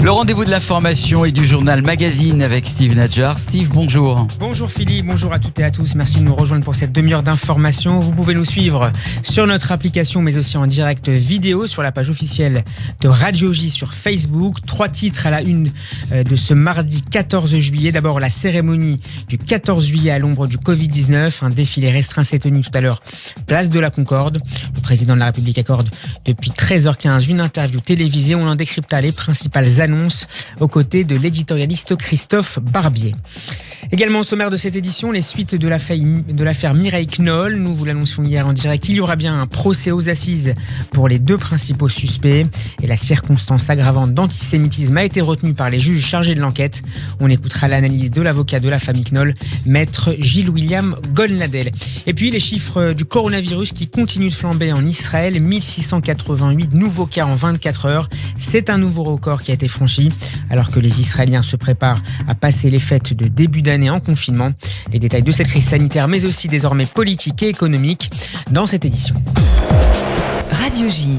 Le rendez-vous de l'information et du journal Magazine avec Steve Nadjar. Steve, bonjour. Bonjour Philippe, bonjour à toutes et à tous. Merci de nous rejoindre pour cette demi-heure d'information. Vous pouvez nous suivre sur notre application, mais aussi en direct vidéo sur la page officielle de Radio J sur Facebook. 3 titres à la une de ce mardi 14 juillet. D'abord, la cérémonie du 14 juillet à l'ombre du Covid-19. Un défilé restreint s'est tenu tout à l'heure, place de la Concorde. Le président de la République accorde depuis 13h15 une interview télévisée. On en décrypta les principales annonces aux côtés de l'éditorialiste Christophe Barbier. Également au sommaire de cette édition, les suites de l'affaire Mireille Knoll. Nous vous l'annoncions hier en direct. Il y aura bien un procès aux assises pour les 2 principaux suspects. Et la circonstance aggravante d'antisémitisme a été retenue par les juges chargés de l'enquête. On écoutera l'analyse de l'avocat de la famille Knoll, maître Gilles-William Golnadel. Et puis les chiffres du coronavirus qui continuent de flamber en Israël. 1688 nouveaux cas en 24 heures. C'est un nouveau record qui a été franchi alors que les Israéliens se préparent à passer les fêtes de début d'année en confinement. Les détails de cette crise sanitaire, mais aussi désormais politique et économique, dans cette édition. Radio J.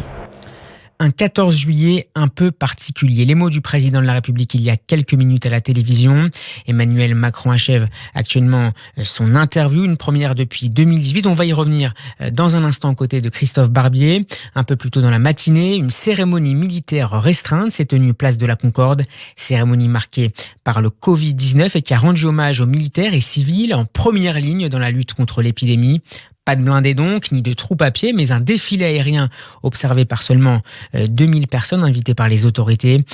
Un 14 juillet un peu particulier. Les mots du président de la République il y a quelques minutes à la télévision. Emmanuel Macron achève actuellement son interview, une première depuis 2018. On va y revenir dans un instant aux côtés de Christophe Barbier. Un peu plus tôt dans la matinée, une cérémonie militaire restreinte s'est tenue place de la Concorde. Cérémonie marquée par le Covid-19 et qui a rendu hommage aux militaires et civils en première ligne dans la lutte contre l'épidémie. Pas de blindés donc, ni de troupes à pied, mais un défilé aérien observé par seulement 2000 personnes invitées par les autorités.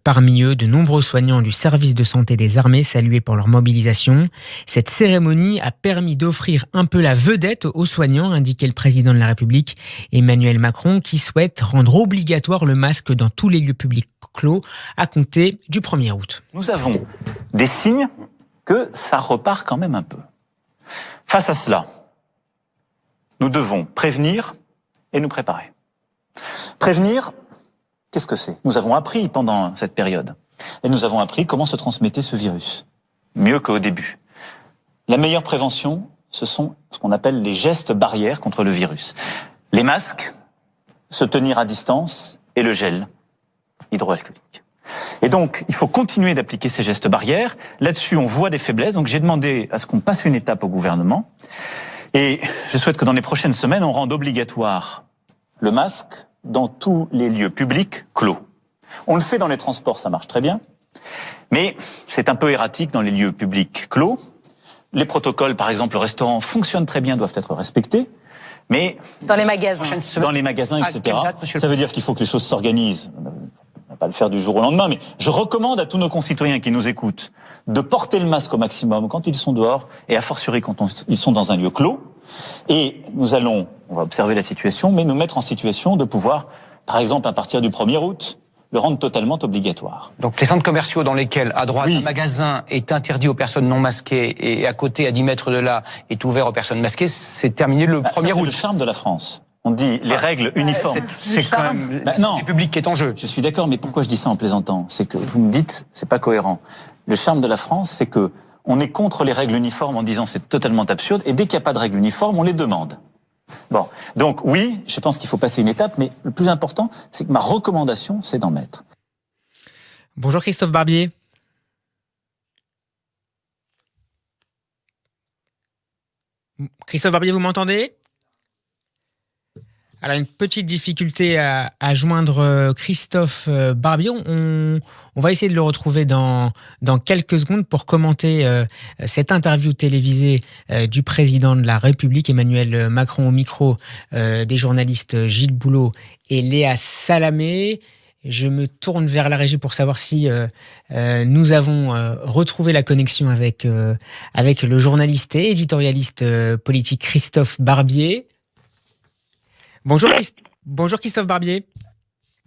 Parmi eux, de nombreux soignants du service de santé des armées salués pour leur mobilisation. Cette cérémonie a permis d'offrir un peu la vedette aux soignants, indiquait le président de la République, Emmanuel Macron, qui souhaite rendre obligatoire le masque dans tous les lieux publics clos à compter du 1er août. Nous avons des signes que ça repart quand même un peu. Face à cela, nous devons prévenir et nous préparer. Prévenir, qu'est-ce que c'est ? Nous avons appris pendant cette période. Et nous avons appris comment se transmettait ce virus. Mieux qu'au début. La meilleure prévention, ce sont ce qu'on appelle les gestes barrières contre le virus. Les masques, se tenir à distance et le gel hydroalcoolique. Et donc, il faut continuer d'appliquer ces gestes barrières. Là-dessus, on voit des faiblesses. Donc, j'ai demandé à ce qu'on passe une étape au gouvernement. Et je souhaite que dans les prochaines semaines, on rende obligatoire le masque dans tous les lieux publics clos. On le fait dans les transports, ça marche très bien. Mais c'est un peu erratique dans les lieux publics clos. Les protocoles, par exemple, le restaurant fonctionne très bien, doivent être respectés. Mais Dans les magasins. Dans les magasins, etc. Ça veut dire qu'il faut que les choses s'organisent. On va pas le faire du jour au lendemain, mais je recommande à tous nos concitoyens qui nous écoutent de porter le masque au maximum quand ils sont dehors et a fortiori quand ils sont dans un lieu clos. Et on va observer la situation, mais nous mettre en situation de pouvoir, par exemple, à partir du 1er août, le rendre totalement obligatoire. Donc les centres commerciaux dans lesquels, à droite, Oui. un magasin est interdit aux personnes non masquées et à côté, à 10 mètres de là, est ouvert aux personnes masquées, c'est terminé le 1er C'est août. le charme de la France. On dit les règles uniformes. C'est quand même la santé publique qui est en jeu. Je suis d'accord, mais pourquoi je dis ça en plaisantant ? C'est que vous me dites, c'est pas cohérent. Le charme de la France, c'est que on est contre les règles uniformes en disant c'est totalement absurde, et dès qu'il n'y a pas de règles uniformes, on les demande. Bon, donc oui, je pense qu'il faut passer une étape, mais le plus important, c'est que ma recommandation, c'est d'en mettre. Bonjour Christophe Barbier. Christophe Barbier, vous m'entendez ? Alors, une petite difficulté à joindre Christophe Barbier. On va essayer de le retrouver dans quelques secondes pour commenter cette interview télévisée du président de la République, Emmanuel Macron, au micro des journalistes Gilles Boulot et Léa Salamé. Je me tourne vers la régie pour savoir si nous avons retrouvé la connexion avec le journaliste et éditorialiste politique Christophe Barbier. Bonjour Christophe Barbier.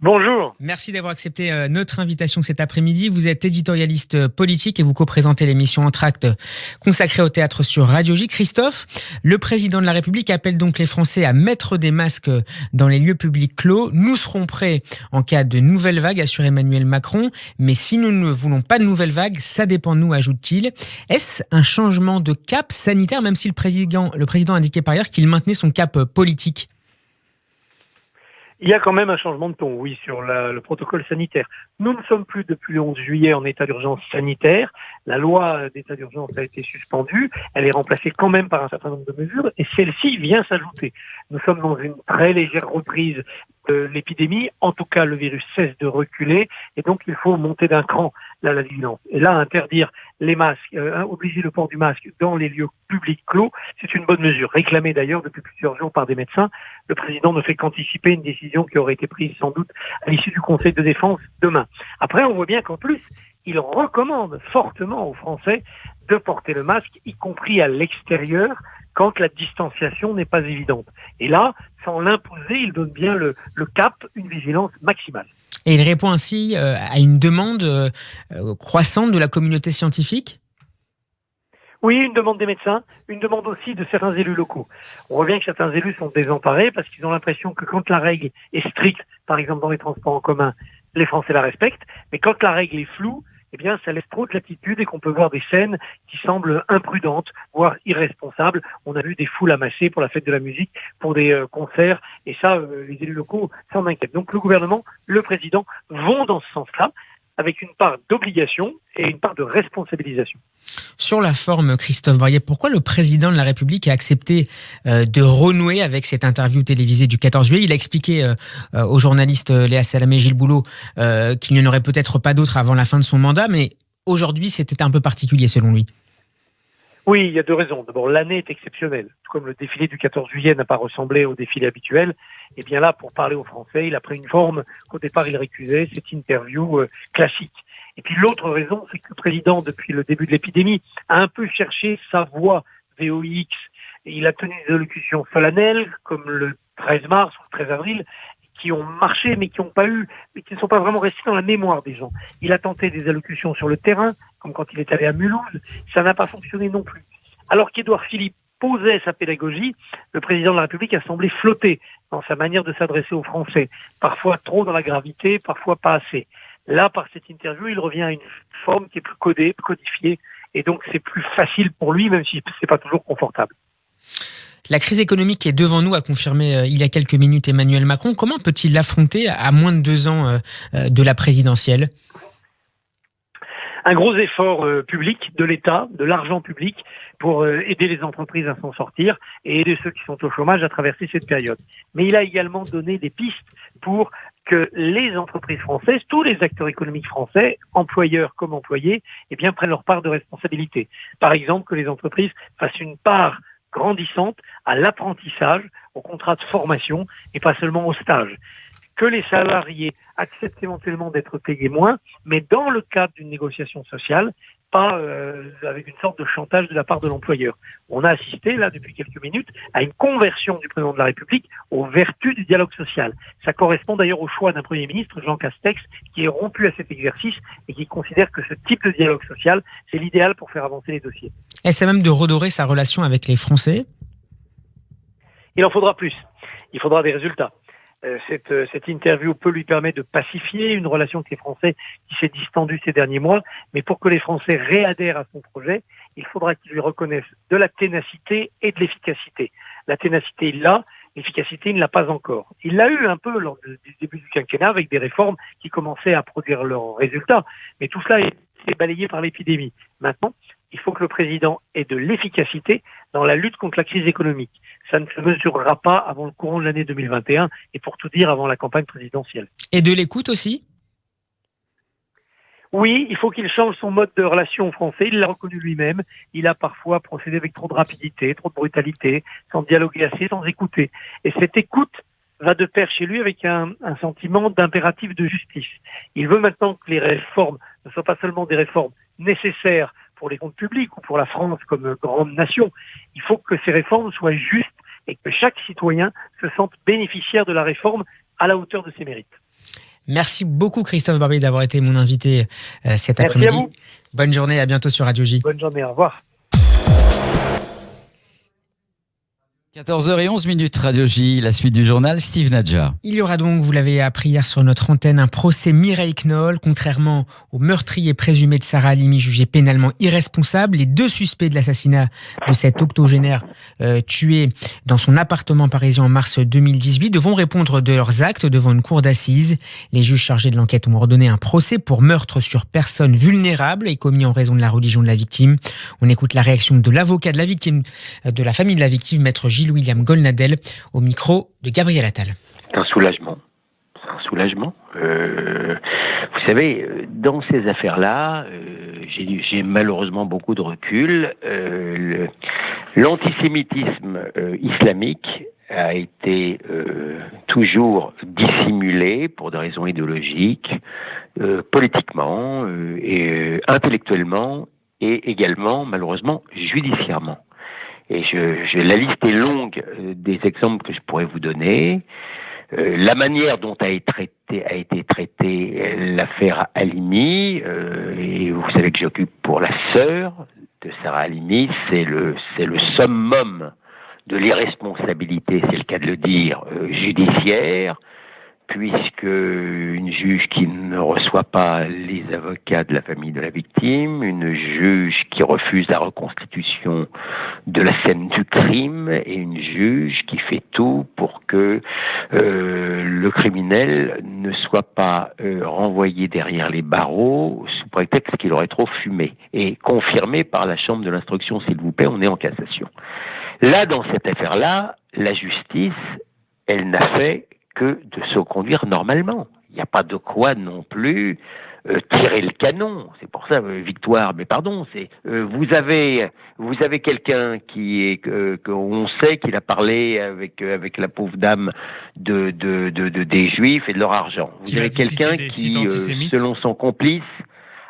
Bonjour. Merci d'avoir accepté notre invitation cet après-midi. Vous êtes éditorialiste politique et vous co-présentez l'émission Entracte consacrée au théâtre sur Radio J. Christophe, le président de la République appelle donc les Français à mettre des masques dans les lieux publics clos. Nous serons prêts en cas de nouvelle vague, assure Emmanuel Macron. Mais si nous ne voulons pas de nouvelle vague, ça dépend de nous, ajoute-t-il. Est-ce un changement de cap sanitaire, même si le président indiquait par ailleurs qu'il maintenait son cap politique ? Il y a quand même un changement de ton, oui, sur le protocole sanitaire. Nous ne sommes plus depuis le 11 juillet en état d'urgence sanitaire. La loi d'état d'urgence a été suspendue. Elle est remplacée quand même par un certain nombre de mesures et celle-ci vient s'ajouter. Nous sommes dans une très légère reprise de l'épidémie. En tout cas, le virus cesse de reculer et donc il faut monter d'un cran la vigilance. Et là, interdire les masques, obliger le port du masque dans les lieux publics clos, c'est une bonne mesure, réclamée d'ailleurs depuis plusieurs jours par des médecins. Le président ne fait qu'anticiper une décision qui aurait été prise sans doute à l'issue du Conseil de défense demain. Après, on voit bien qu'en plus, il recommande fortement aux Français de porter le masque, y compris à l'extérieur, quand la distanciation n'est pas évidente. Et là, sans l'imposer, il donne bien le cap, une vigilance maximale. Et il répond ainsi à une demande croissante de la communauté scientifique ? Oui, une demande des médecins, une demande aussi de certains élus locaux. On voit bien que certains élus sont désemparés parce qu'ils ont l'impression que quand la règle est stricte, par exemple dans les transports en commun, les Français la respectent, mais quand la règle est floue, eh bien, ça laisse trop de latitude et qu'on peut voir des scènes qui semblent imprudentes, voire irresponsables. On a vu des foules amassées pour la fête de la musique, pour des concerts, et ça, les élus locaux s'en inquiètent. Donc le gouvernement, le président vont dans ce sens-là, avec une part d'obligation et une part de responsabilisation. Sur la forme, Christophe Barbier, pourquoi le président de la République a accepté de renouer avec cette interview télévisée du 14 juillet ? Il a expliqué aux journalistes Léa Salamé et Gilles Boulot qu'il n'y en aurait peut-être pas d'autres avant la fin de son mandat, mais aujourd'hui, c'était un peu particulier selon lui. Oui, il y a deux raisons. D'abord, l'année est exceptionnelle. Tout comme le défilé du 14 juillet n'a pas ressemblé au défilé habituel, et bien là, pour parler aux Français, il a pris une forme qu'au départ il récusait, cette interview classique. Et puis l'autre raison, c'est que le président, depuis le début de l'épidémie, a un peu cherché sa voix VOX. Et il a tenu des allocutions solennelles, comme le 13 mars ou le 13 avril, qui ont marché, mais qui n'ont pas eu, mais qui ne sont pas vraiment restés dans la mémoire des gens. Il a tenté des allocutions sur le terrain, comme quand il est allé à Mulhouse. Ça n'a pas fonctionné non plus. Alors qu'Édouard Philippe posait sa pédagogie, le président de la République a semblé flotter dans sa manière de s'adresser aux Français. Parfois trop dans la gravité, parfois pas assez. Là, par cette interview, il revient à une forme qui est plus codée, plus codifiée, et donc c'est plus facile pour lui, même si c'est pas toujours confortable. La crise économique est devant nous, a confirmé il y a quelques minutes Emmanuel Macron. Comment peut-il l'affronter à moins de 2 ans de la présidentielle ? Un gros effort public de l'État, de l'argent public, pour aider les entreprises à s'en sortir et aider ceux qui sont au chômage à traverser cette période. Mais il a également donné des pistes pour que les entreprises françaises, tous les acteurs économiques français, employeurs comme employés, eh bien, prennent leur part de responsabilité. Par exemple, que les entreprises fassent une part grandissante à l'apprentissage, au contrat de formation et pas seulement au stage. Que les salariés acceptent éventuellement d'être payés moins, mais dans le cadre d'une négociation sociale, pas avec une sorte de chantage de la part de l'employeur. On a assisté, là, depuis quelques minutes, à une conversion du président de la République aux vertus du dialogue social. Ça correspond d'ailleurs au choix d'un Premier ministre, Jean Castex, qui est rompu à cet exercice et qui considère que ce type de dialogue social, c'est l'idéal pour faire avancer les dossiers. Essaie même de redorer sa relation avec les Français ? Il en faudra plus. Il faudra des résultats. Cette interview peut lui permettre de pacifier une relation avec les Français qui s'est distendue ces derniers mois. Mais pour que les Français réadhèrent à son projet, il faudra qu'ils lui reconnaissent de la ténacité et de l'efficacité. La ténacité, il l'a. L'efficacité, il ne l'a pas encore. Il l'a eu un peu lors du début du quinquennat avec des réformes qui commençaient à produire leurs résultats. Mais tout cela est balayé par l'épidémie. Maintenant, il faut que le président ait de l'efficacité dans la lutte contre la crise économique. Ça ne se mesurera pas avant le courant de l'année 2021 et pour tout dire avant la campagne présidentielle. Et de l'écoute aussi ? Oui, il faut qu'il change son mode de relation aux Français. Il l'a reconnu lui-même. Il a parfois procédé avec trop de rapidité, trop de brutalité, sans dialoguer assez, sans écouter. Et cette écoute va de pair chez lui avec un sentiment d'impératif de justice. Il veut maintenant que les réformes ne soient pas seulement des réformes nécessaires pour les comptes publics ou pour la France comme grande nation. Il faut que ces réformes soient justes et que chaque citoyen se sente bénéficiaire de la réforme à la hauteur de ses mérites. Merci beaucoup Christophe Barbier d'avoir été mon invité cet après-midi. Merci à vous. Bonne journée, à bientôt sur Radio J. Bonne journée, au revoir. 14h11, Radio J, la suite du journal, Steve Nadjar. Il y aura donc, vous l'avez appris hier sur notre antenne, un procès Mireille Knoll. Contrairement au meurtrier présumé de Sarah Halimi, jugé pénalement irresponsable, les 2 suspects de l'assassinat de cet octogénaire tué dans son appartement parisien en mars 2018 devront répondre de leurs actes devant une cour d'assises. Les juges chargés de l'enquête ont ordonné un procès pour meurtre sur personne vulnérable et commis en raison de la religion de la victime. On écoute la réaction de l'avocat de la victime, de la famille de la victime, maître Gilles William Golnadel, au micro de Gabriel Attal. C'est un soulagement. Vous savez, dans ces affaires-là, j'ai malheureusement beaucoup de recul. L'antisémitisme islamique a été toujours dissimulé pour des raisons idéologiques, politiquement, et intellectuellement, et également, malheureusement, judiciairement. Et la liste est longue des exemples que je pourrais vous donner. La manière dont a été traitée l'affaire Halimi, et vous savez que j'occupe pour la sœur de Sarah Halimi, c'est le summum de l'irresponsabilité, c'est le cas de le dire, judiciaire, puisque une juge qui ne reçoit pas les avocats de la famille de la victime, une juge qui refuse la reconstitution de la scène du crime, et une juge qui fait tout pour que le criminel ne soit pas renvoyé derrière les barreaux sous prétexte qu'il aurait trop fumé, et confirmé par la chambre de l'instruction, s'il vous plaît, on est en cassation. Là, dans cette affaire-là, la justice, elle n'a fait que de se conduire normalement. Il n'y a pas de quoi non plus tirer le canon. C'est pour ça, Victoire, mais pardon, vous avez quelqu'un qui est qu'on sait qu'il a parlé avec la pauvre dame des Juifs et de leur argent. Vous avez quelqu'un qui, selon son complice,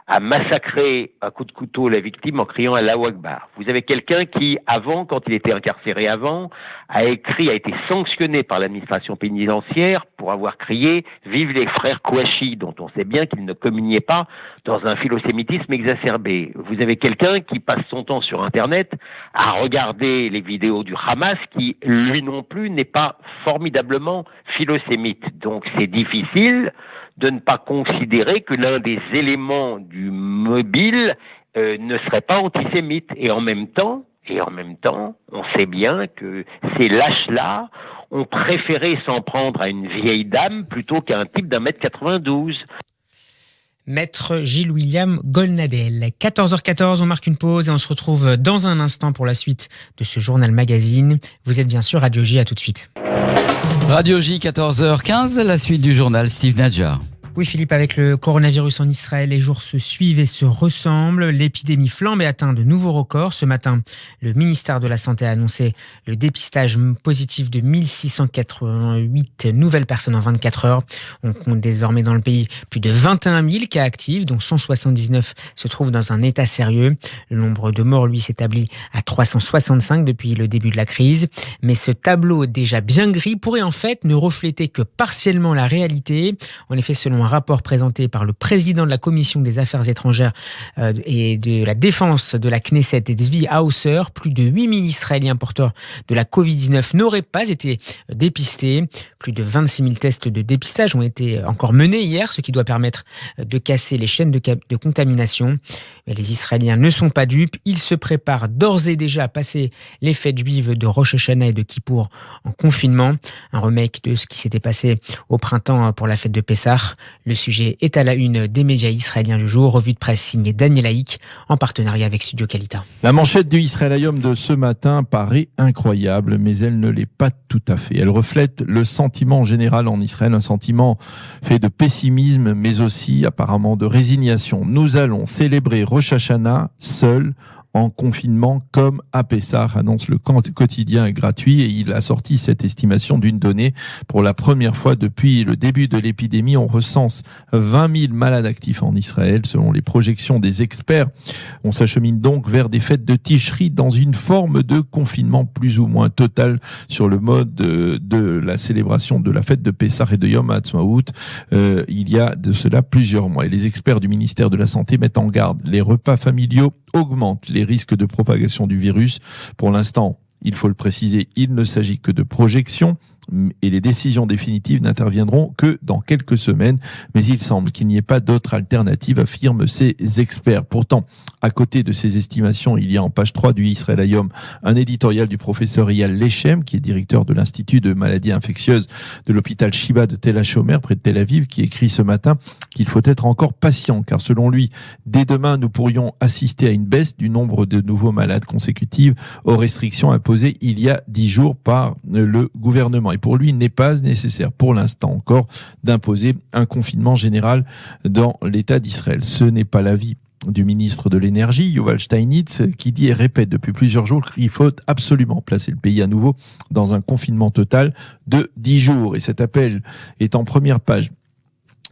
a massacré à coups de couteau la victime en criant Allahu Akbar. Vous avez quelqu'un qui, avant, quand il était incarcéré avant, a été sanctionné par l'administration pénitentiaire pour avoir crié « Vive les frères Kouachi », dont on sait bien qu'ils ne communiaient pas dans un philosémitisme exacerbé. Vous avez quelqu'un qui passe son temps sur Internet à regarder les vidéos du Hamas qui, lui non plus, n'est pas formidablement philosémite. Donc c'est difficile de ne pas considérer que l'un des éléments du mobile ne serait pas antisémite. Et en même temps, on sait bien que ces lâches-là ont préféré s'en prendre à une vieille dame plutôt qu'à un type d'1m92. Maître Gilles William Golnadel. 14h14, on marque une pause et on se retrouve dans un instant pour la suite de ce journal magazine. Vous êtes bien sûr Radio J, à tout de suite. Radio J, 14h15, la suite du journal, Steve Nadjar. Oui Philippe, avec le coronavirus en Israël, les jours se suivent et se ressemblent. L'épidémie flambe et atteint de nouveaux records. Ce matin, le ministère de la Santé a annoncé le dépistage positif de 1688 nouvelles personnes en 24 heures. On compte désormais dans le pays plus de 21 000 cas actifs, dont 179 se trouvent dans un état sérieux. Le nombre de morts, lui, s'établit à 365 depuis le début de la crise. Mais ce tableau déjà bien gris pourrait en fait ne refléter que partiellement la réalité. En effet, selon un rapport présenté par le président de la Commission des Affaires étrangères et de la défense de la Knesset, Zvi Hausser, plus de 8 000 Israéliens porteurs de la Covid-19 n'auraient pas été dépistés. Plus de 26 000 tests de dépistage ont été encore menés hier, ce qui doit permettre de casser les chaînes de contamination. Mais les Israéliens ne sont pas dupes. Ils se préparent d'ores et déjà à passer les fêtes juives de Rosh Hashanah et de Kippour en confinement. Un remake de ce qui s'était passé au printemps pour la fête de Pessah. Le sujet est à la une des médias israéliens du jour. Revue de presse signée Daniel Haïk en partenariat avec Studio Qualita. La manchette du Israël de ce matin paraît incroyable, mais elle ne l'est pas tout à fait. Elle reflète le sentiment général en Israël, un sentiment fait de pessimisme, mais aussi apparemment de résignation. Nous allons célébrer Rosh Hashanah seuls, en confinement comme à Pessah, annonce le quotidien gratuit, et il a sorti cette estimation d'une donnée. Pour la première fois depuis le début de l'épidémie, on recense 20 000 malades actifs en Israël. Selon les projections des experts, on s'achemine donc vers des fêtes de Tishri dans une forme de confinement plus ou moins total sur le mode de la célébration de la fête de Pessah et de Yom HaAtzmaut. Il y a de cela plusieurs mois. Et les experts du ministère de la Santé mettent en garde. Les repas familiaux augmentent les risques de propagation du virus. Pour l'instant, Il faut le préciser, il ne s'agit que de projections et les décisions définitives n'interviendront que dans quelques semaines. Mais il semble qu'il n'y ait pas d'autre alternative, affirment ces experts. Pourtant, à côté de ces estimations, il y a en page 3 du Israël Hayom un éditorial du professeur Eyal Lechem, qui est directeur de l'Institut de maladies infectieuses de l'hôpital Shiba de Tel HaShomer, près de Tel Aviv, qui écrit ce matin qu'il faut être encore patient, car selon lui, dès demain, nous pourrions assister à une baisse du nombre de nouveaux malades consécutives aux restrictions imposées il y a 10 jours par le gouvernement. Et pour lui, il n'est pas nécessaire pour l'instant encore d'imposer un confinement général dans l'État d'Israël. Ce n'est pas l'avis du ministre de l'énergie, Yuval Steinitz, qui dit et répète depuis plusieurs jours qu'il faut absolument placer le pays à nouveau dans un confinement total de 10 jours. Et cet appel est en première page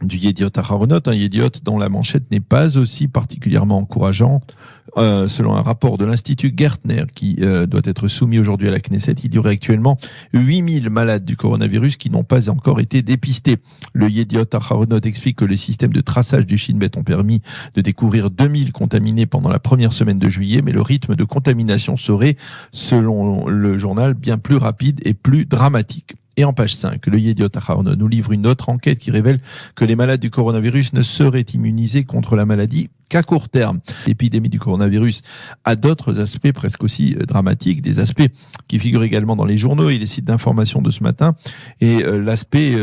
du Yediot Aharonot, un Yediot dont la manchette n'est pas aussi particulièrement encourageante. Selon un rapport de l'Institut Gertner qui doit être soumis aujourd'hui à la Knesset, il y aurait actuellement 8000 malades du coronavirus qui n'ont pas encore été dépistés. Le Yediot Aharonot explique que les systèmes de traçage du Shin Bet ont permis de découvrir 2000 contaminés pendant la première semaine de juillet, mais le rythme de contamination serait, selon le journal, bien plus rapide et plus dramatique. Et en page 5, le Yediot Aharonot nous livre une autre enquête qui révèle que les malades du coronavirus ne seraient immunisés contre la maladie qu'à court terme. L'épidémie du coronavirus a d'autres aspects presque aussi dramatiques, des aspects qui figurent également dans les journaux et les sites d'information de ce matin. Et l'aspect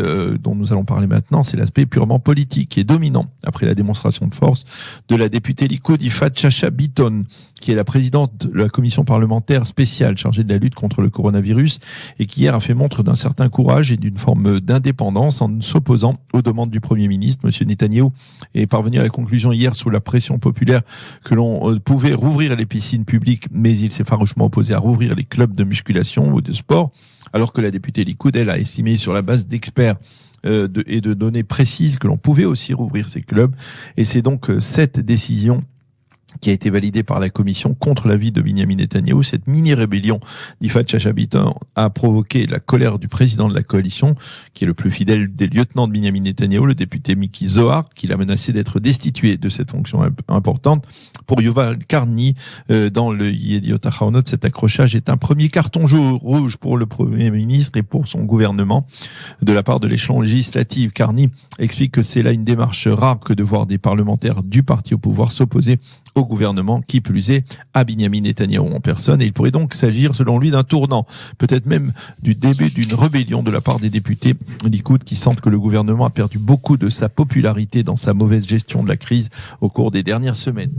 dont nous allons parler maintenant, c'est l'aspect purement politique qui est dominant après la démonstration de force de la députée Likoud Yifat Shasha Bitton, qui est la présidente de la commission parlementaire spéciale chargée de la lutte contre le coronavirus et qui hier a fait montre d'un certain courage et d'une forme d'indépendance en s'opposant aux demandes du Premier ministre. M. Netanyahou est parvenu à la conclusion hier sous la pression populaire que l'on pouvait rouvrir les piscines publiques, mais il s'est farouchement opposé à rouvrir les clubs de musculation ou de sport, alors que la députée Likoud, elle, a estimé sur la base d'experts et de données précises que l'on pouvait aussi rouvrir ces clubs. Et c'est donc cette décision qui a été validée par la commission contre l'avis de Binyamin Netanyahou. Cette mini-rébellion d'Yifat Shasha Bitton a provoqué la colère du président de la coalition, qui est le plus fidèle des lieutenants de Binyamin Netanyahou, le député Miki Zohar, qui l'a menacé d'être destitué de cette fonction importante. Pour Yuval Karni, dans le Yediot Aharonot, cet accrochage est un premier carton rouge pour le Premier ministre et pour son gouvernement. De la part de l'échelon législatif, Karni explique que c'est là une démarche rare que de voir des parlementaires du parti au pouvoir s'opposer au gouvernement, qui plus est à Binyamin Netanyahou en personne. Et il pourrait donc s'agir, selon lui, d'un tournant, peut-être même du début d'une rébellion de la part des députés Likoud qui sentent que le gouvernement a perdu beaucoup de sa popularité dans sa mauvaise gestion de la crise au cours des dernières semaines.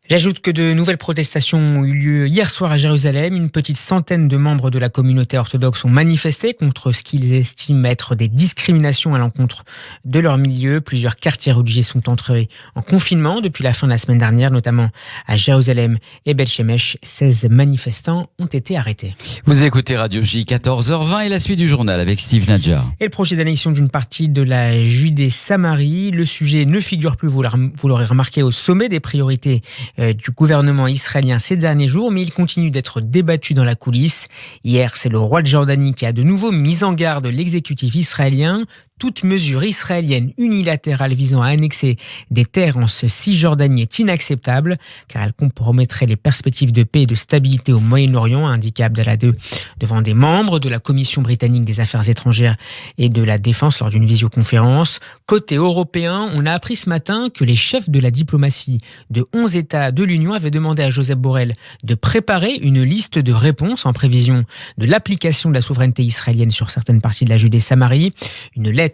J'ajoute que de nouvelles protestations ont eu lieu hier soir à Jérusalem. Une petite centaine de membres de la communauté orthodoxe ont manifesté contre ce qu'ils estiment être des discriminations à l'encontre de leur milieu. Plusieurs quartiers religieux sont entrés en confinement depuis la fin de la semaine dernière, notamment à Jérusalem et Beth Shemesh. 16 manifestants ont été arrêtés. Vous écoutez Radio J, 14h20 et la suite du journal avec Steve Nadjar. Et le projet d'annexion d'une partie de la Judée-Samarie. Le sujet ne figure plus, vous l'aurez remarqué, au sommet des priorités du gouvernement israélien ces derniers jours, mais il continue d'être débattu dans la coulisse. Hier, c'est le roi de Jordanie qui a de nouveau mis en garde l'exécutif israélien. Toute mesure israélienne unilatérale visant à annexer des terres en Cisjordanie est inacceptable, car elle compromettrait les perspectives de paix et de stabilité au Moyen-Orient, a indiqué Abdallah II devant des membres de la Commission britannique des Affaires étrangères et de la Défense lors d'une visioconférence. Côté européen, on a appris ce matin que les chefs de la diplomatie de 11 États de l'Union avaient demandé à Josep Borrell de préparer une liste de réponses en prévision de l'application de la souveraineté israélienne sur certaines parties de la Judée-Samarie. Une lettre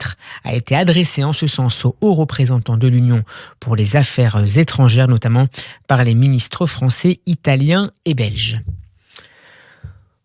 a été adressée en ce sens aux hauts représentants de l'Union pour les affaires étrangères, notamment par les ministres français, italiens et belges.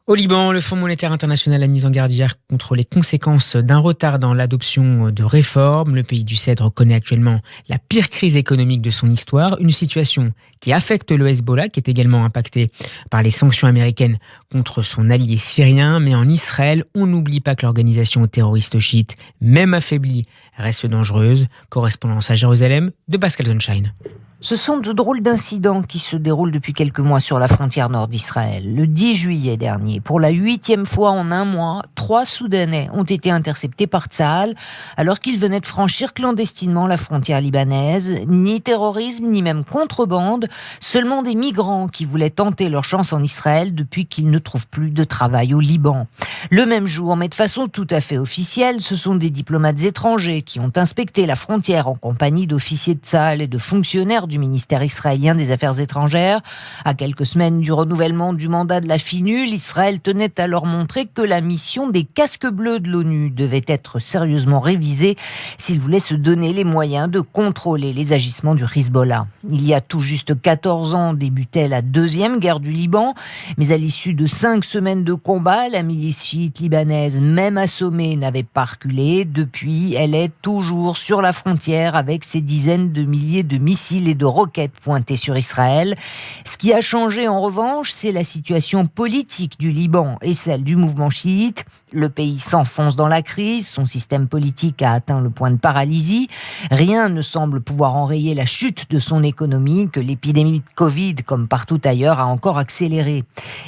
Au Liban, le Fonds monétaire international a mis en garde hier contre les conséquences d'un retard dans l'adoption de réformes. Le pays du Cèdre connaît actuellement la pire crise économique de son histoire, une situation qui affecte le Hezbollah, qui est également impacté par les sanctions américaines contre son allié syrien. Mais en Israël, on n'oublie pas que l'organisation terroriste chiite, même affaiblie, reste dangereuse. Correspondance à Jérusalem de Pascal Sunshine. Ce sont de drôles d'incidents qui se déroulent depuis quelques mois sur la frontière nord d'Israël. Le 10 juillet dernier, pour la 8e fois en un mois, 3 Soudanais ont été interceptés par Tsahal alors qu'ils venaient de franchir clandestinement la frontière libanaise. Ni terrorisme, ni même contrebande, seulement des migrants qui voulaient tenter leur chance en Israël depuis qu'ils ne trouvent plus de travail au Liban. Le même jour, mais de façon tout à fait officielle, ce sont des diplomates étrangers qui ont inspecté la frontière en compagnie d'officiers de Tsahal et de fonctionnaires du ministère israélien des Affaires étrangères. À quelques semaines du renouvellement du mandat de la FINUL, Israël tenait à leur montrer que la mission des casques bleus de l'ONU devait être sérieusement révisée s'il voulait se donner les moyens de contrôler les agissements du Hezbollah. Il y a tout juste 14 ans débutait la deuxième guerre du Liban, mais à l'issue de 5 semaines de combat, la milice chiite libanaise, même assommée, n'avait pas reculé. Depuis, elle est toujours sur la frontière avec ses dizaines de milliers de missiles et de roquettes pointées sur Israël. Ce qui a changé en revanche, c'est la situation politique du Liban et celle du mouvement chiite. Le pays s'enfonce dans la crise, son système politique a atteint le point de paralysie. Rien ne semble pouvoir enrayer la chute de son économie que l'épidémie de Covid, comme partout ailleurs, a encore accéléré.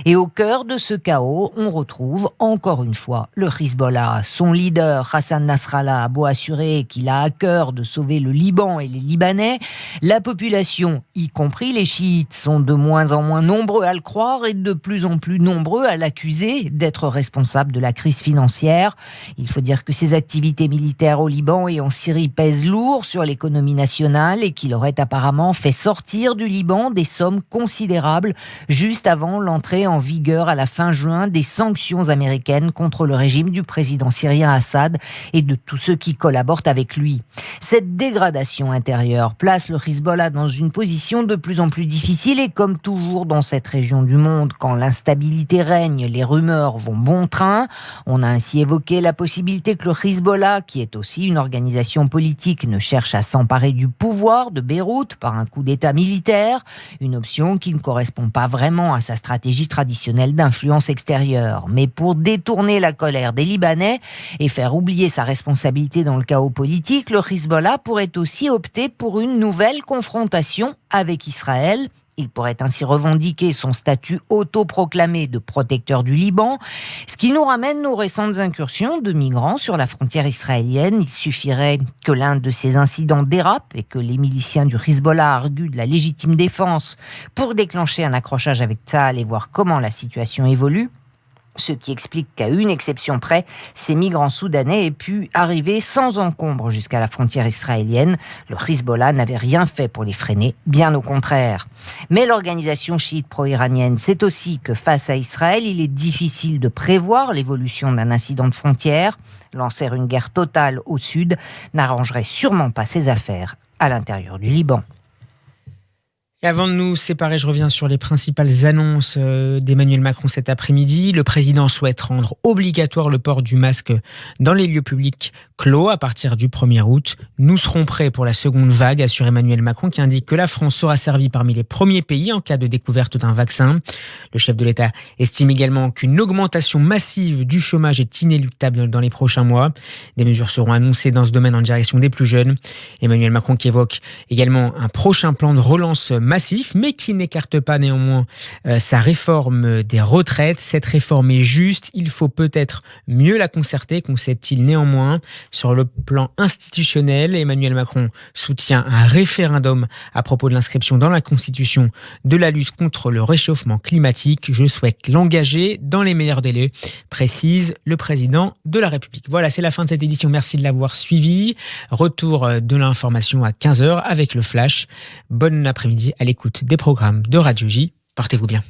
Et au cœur de ce chaos, on retrouve encore une fois le Hezbollah. Son leader, Hassan Nasrallah, a beau assurer qu'il a à cœur de sauver le Liban et les Libanais, la population, y compris les chiites, sont de moins en moins nombreux à le croire et de plus en plus nombreux à l'accuser d'être responsable de la crise financière. Il faut dire que ses activités militaires au Liban et en Syrie pèsent lourd sur l'économie nationale et qu'il aurait apparemment fait sortir du Liban des sommes considérables juste avant l'entrée en vigueur à la fin juin des sanctions américaines contre le régime du président syrien Assad et de tous ceux qui collaborent avec lui. Cette dégradation intérieure place le Hezbollah dans une position de plus en plus difficile et comme toujours dans cette région du monde, quand l'instabilité règne, les rumeurs vont bon train. On a ainsi évoqué la possibilité que le Hezbollah, qui est aussi une organisation politique, ne cherche à s'emparer du pouvoir de Beyrouth par un coup d'État militaire, une option qui ne correspond pas vraiment à sa stratégie traditionnelle d'influence extérieure. Mais pour détourner la colère des Libanais et faire oublier sa responsabilité dans le chaos politique, le Hezbollah pourrait aussi opter pour une nouvelle confrontation avec Israël. Il pourrait ainsi revendiquer son statut autoproclamé de protecteur du Liban, ce qui nous ramène aux récentes incursions de migrants sur la frontière israélienne. Il suffirait que l'un de ces incidents dérape et que les miliciens du Hezbollah arguent de la légitime défense pour déclencher un accrochage avec Tsahal et voir comment la situation évolue. Ce qui explique qu'à une exception près, ces migrants soudanais aient pu arriver sans encombre jusqu'à la frontière israélienne. Le Hezbollah n'avait rien fait pour les freiner, bien au contraire. Mais l'organisation chiite pro-iranienne sait aussi que face à Israël, il est difficile de prévoir l'évolution d'un incident de frontière. Lancer une guerre totale au sud n'arrangerait sûrement pas ses affaires à l'intérieur du Liban. Et avant de nous séparer, je reviens sur les principales annonces d'Emmanuel Macron cet après-midi. Le président souhaite rendre obligatoire le port du masque dans les lieux publics clos à partir du 1er août. Nous serons prêts pour la seconde vague, assure Emmanuel Macron, qui indique que la France sera servie parmi les premiers pays en cas de découverte d'un vaccin. Le chef de l'État estime également qu'une augmentation massive du chômage est inéluctable dans les prochains mois. Des mesures seront annoncées dans ce domaine en direction des plus jeunes. Emmanuel Macron qui évoque également un prochain plan de relance massif, mais qui n'écarte pas néanmoins sa réforme des retraites. Cette réforme est juste, il faut peut-être mieux la concerter, concède-t-il néanmoins. Sur le plan institutionnel, Emmanuel Macron soutient un référendum à propos de l'inscription dans la Constitution de la lutte contre le réchauffement climatique. Je souhaite l'engager dans les meilleurs délais, précise le président de la République. Voilà, c'est la fin de cette édition. Merci de l'avoir suivi. Retour de l'information à 15h avec le Flash. Bon après-midi à l'écoute des programmes de Radio J. Portez-vous bien.